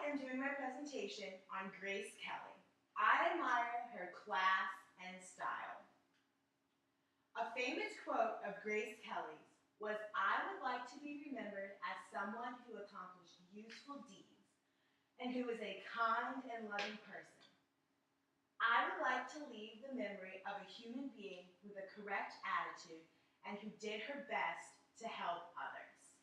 am doing my presentation on Grace Kelly. I admire her class and style. A famous quote of Grace Kelly's was, "I would like to be remembered as someone who accomplished useful deeds and who was a kind and loving person. I would like to leave the memory of a human being with a correct attitude and who did her best to help others."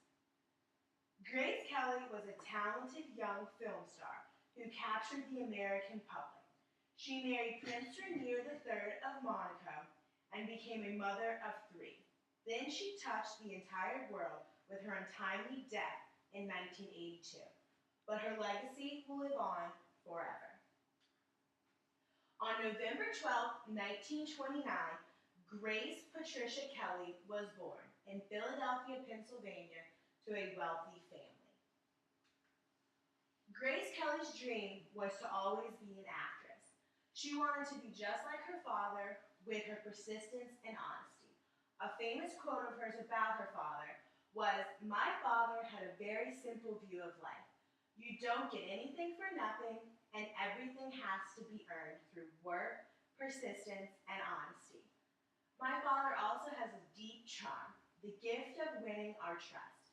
Grace Kelly was a talented young film star who captured the American public. She married Prince Rainier III of Monaco and became a mother of 3. Then she touched the entire world with her untimely death in 1982. But her legacy will live on forever. On November 12, 1929, Grace Patricia Kelly was born in Philadelphia, Pennsylvania, to a wealthy family. Grace Kelly's dream was to always be an actress. She wanted to be just like her father with her persistence and honesty. A famous quote of hers about her father was, "My father had a very simple view of life. You don't get anything for nothing, and everything has to be earned through work, persistence, and honesty. My father also has a deep charm, the gift of winning our trust.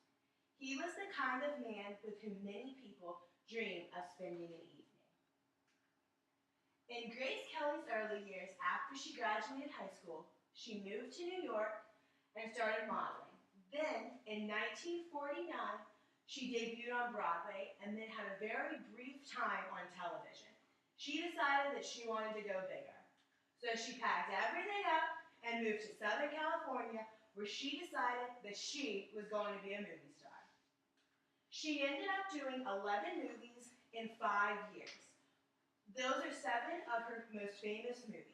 He was the kind of man with whom many people dream of spending an evening." In Grace Kelly's early years, after she graduated high school, she moved to New York and started modeling. Then, in 1949, she debuted on Broadway and then had a very brief time on television. She decided that she wanted to go bigger. So she packed everything up and moved to Southern California, where she decided that she was going to be a movie star. She ended up doing 11 movies in 5 years. Those are 7 of her most famous movies.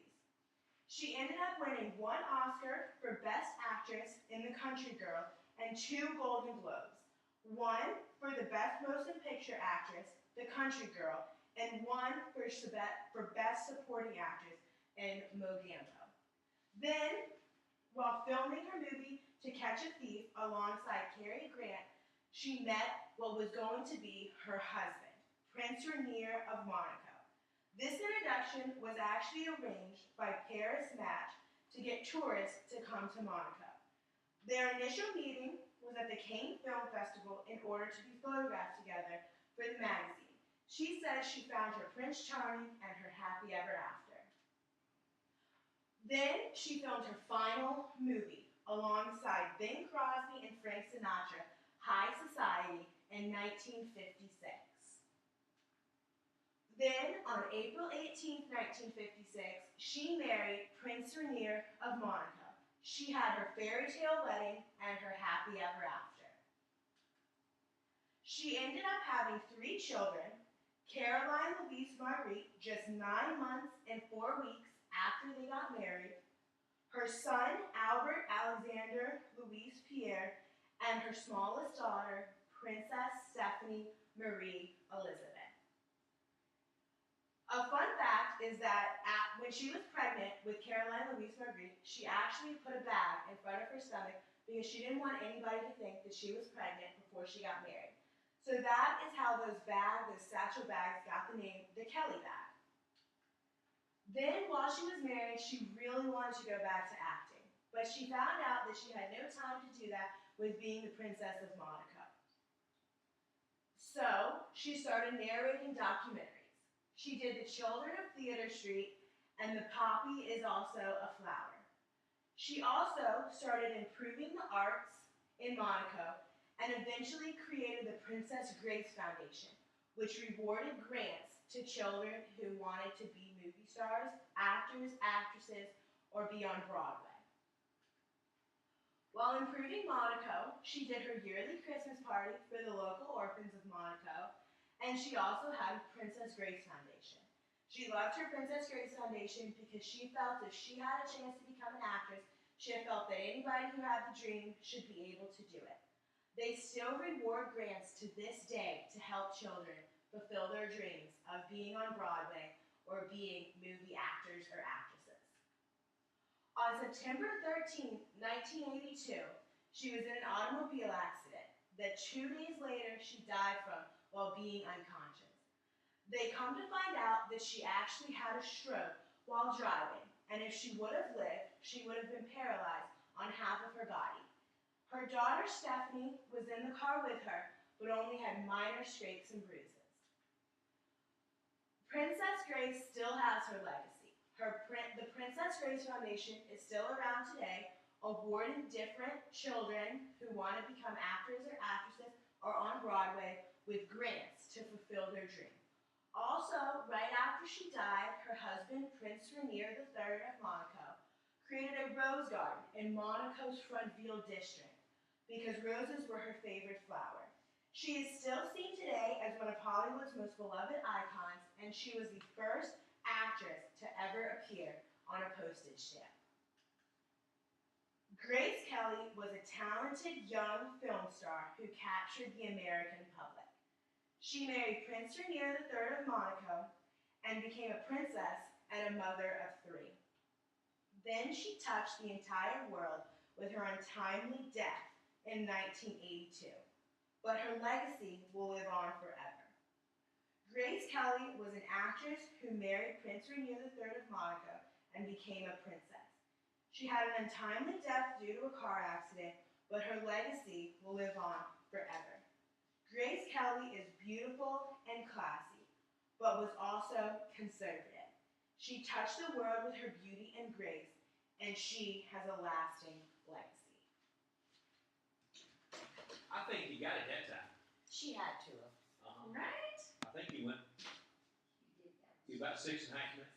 She ended up winning 1 Oscar for Best Actress in The Country Girl and 2 Golden Globes. 1 for the Best Motion Picture Actress, The Country Girl, and 1 for Best Supporting Actress in Mogambo. Then, while filming her movie To Catch a Thief alongside Cary Grant, she met what was going to be her husband, Prince Rainier of Monaco. This introduction was actually arranged by Paris Match to get tourists to come to Monaco. Their initial meeting was at the Cannes Film Festival in order to be photographed together for the magazine. She says she found her Prince Charming and her happy ever after. Then she filmed her final movie alongside Bing Crosby and Frank Sinatra, High Society, in 1956. Then, on April 18, 1956, she married Prince Rainier of Monaco. She had her fairy tale wedding and her happy ever after. She ended up having 3 children, Caroline Louise Marguerite, just 9 months and 4 weeks after they got married, her son, Albert Alexander Louise Pierre, and her smallest daughter, Princess Stephanie Marie Elizabeth. A fun fact is that when she was pregnant with Caroline Louise Marguerite, she actually put a bag in front of her stomach because she didn't want anybody to think that she was pregnant before she got married. So that is how those satchel bags got the name the Kelly bag. Then, while she was married, she really wanted to go back to acting, but she found out that she had no time to do that with being the Princess of Monaco. So, she started narrating documentaries. She did The Children of Theater Street and The Poppy is Also a Flower. She also started improving the arts in Monaco and eventually created the Princess Grace Foundation, which rewarded grants to children who wanted to be movie stars, actors, actresses, or be on Broadway. While improving Monaco, she did her yearly Christmas party for the local orphans of Monaco, and she also had a Princess Grace Foundation. She loved her Princess Grace Foundation because she felt if she had a chance to become an actress, she felt that anybody who had the dream should be able to do it. They still reward grants to this day to help children fulfill their dreams of being on Broadway or being movie actors or actresses. On September 13, 1982, she was in an automobile accident that 2 days later she died from while being unconscious. They come to find out that she actually had a stroke while driving, and if she would have lived, she would have been paralyzed on half of her body. Her daughter Stephanie was in the car with her, but only had minor scrapes and bruises. Princess Grace still has her legacy. The Princess Grace Foundation is still around today, awarding different children who want to become actors or actresses or on Broadway with grants to fulfill their dream. Also, right after she died, her husband, Prince Rainier III of Monaco, created a rose garden in Monaco's Frontville district because roses were her favorite flower. She is still seen today as one of Hollywood's most beloved icons, and she was the first actress to ever appear on a postage stamp. Grace Kelly was a talented young film star who captured the American public. She married Prince Rainier III of Monaco and became a princess and a mother of 3. Then she touched the entire world with her untimely death in 1982. But her legacy will live on forever. Grace Kelly was an actress who married Prince Rainier III of Monaco and became a princess. She had an untimely death due to a car accident, but her legacy will live on forever. Grace Kelly is beautiful and classy, but was also conservative. She touched the world with her beauty and grace, and she has a lasting legacy. I think he got it that time. She had to have. Uh-huh. Right? I think he went She did that. about 6.5 minutes.